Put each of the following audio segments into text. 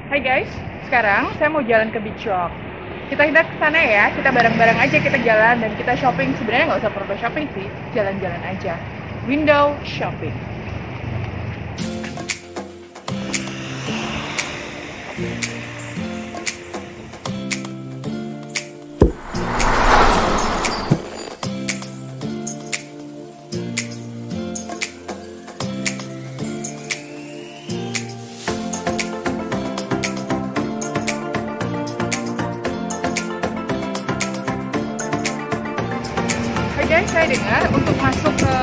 Hai guys, sekarang saya mau jalan ke Beach Walk. Kita ke sana ya, kita bareng-bareng aja kita jalan dan kita shopping. Sebenarnya nggak usah perlu shopping sih, jalan-jalan aja. Window shopping. Guys, saya dengar untuk masuk ke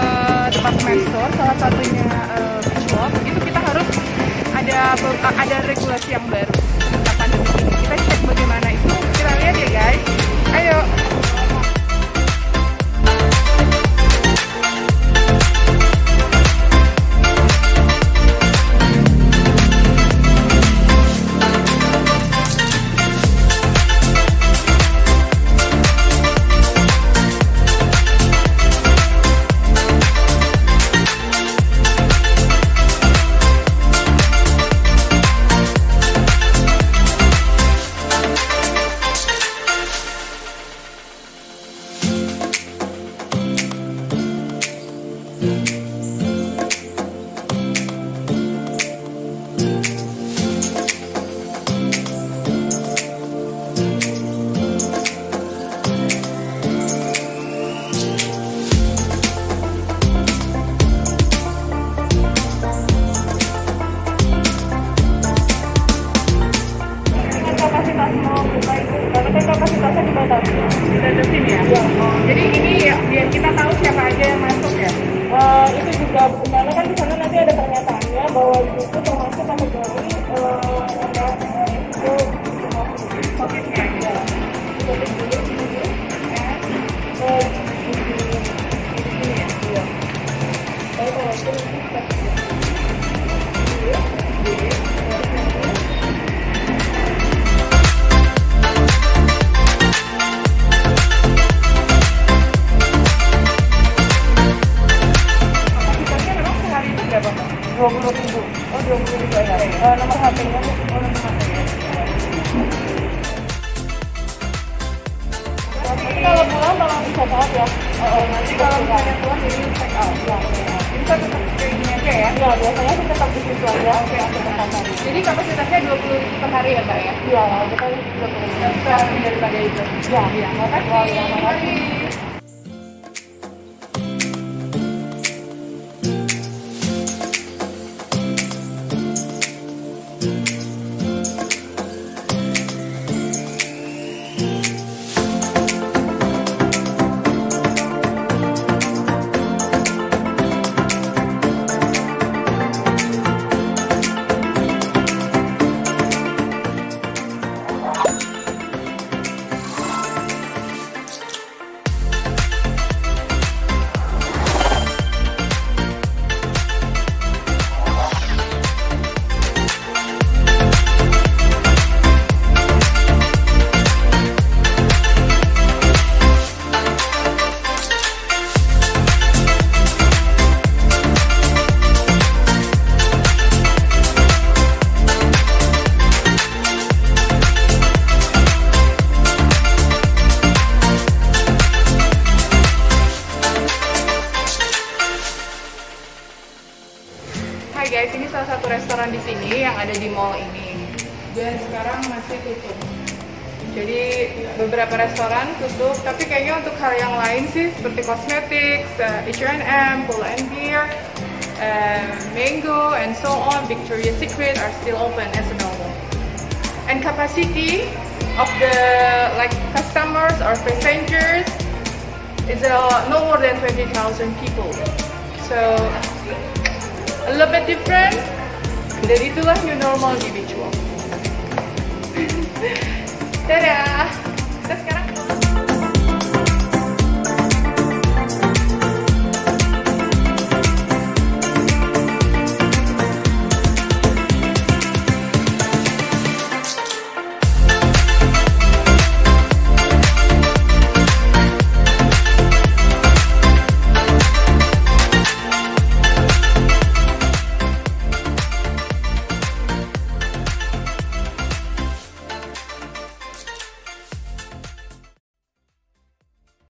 department store, salah satunya Beach Walk, itu kita harus ada regulasi yang baru tentang pandemi ini. Kita cek bagaimana itu, kita lihat ya guys. Ayo. Kapasitasnya dibatasi ya? Ya. Jadi ini ya, biar kita tahu siapa aja yang masuk ya? Itu juga karena kan di sana nanti ada pernyataannya bahwa itu termasuk kategori itu COVID-nya ya. Rp20.000. Oh, Rp20.000 ya. Nomor HP-nya nanti kalau pulang tolong di check out ya. Nanti kalau misalnya pulang jadi check out. Ya, kita tetap kayak gini aja ya? Ya, biasanya sih tetap di situ aja. Oke, jadi kapasitasnya 20.000 per hari ya, Mbak ya? Iya, kita 20.000. Kurang daripada itu. Ya, makasih. Hai guys, ini salah satu restoran di sini yang ada di mall ini dan sekarang masih tutup. Jadi beberapa restoran tutup, tapi kayaknya untuk hal yang lain sih seperti cosmetics, H&M, Pull and Bear, Mango, and so on, Victoria's Secret are still open as normal. And capacity of the customers or passengers is no more than 20,000 people. So a little bit different, dan itulah new normal di Beach Walk. Dadah! Kita sekarang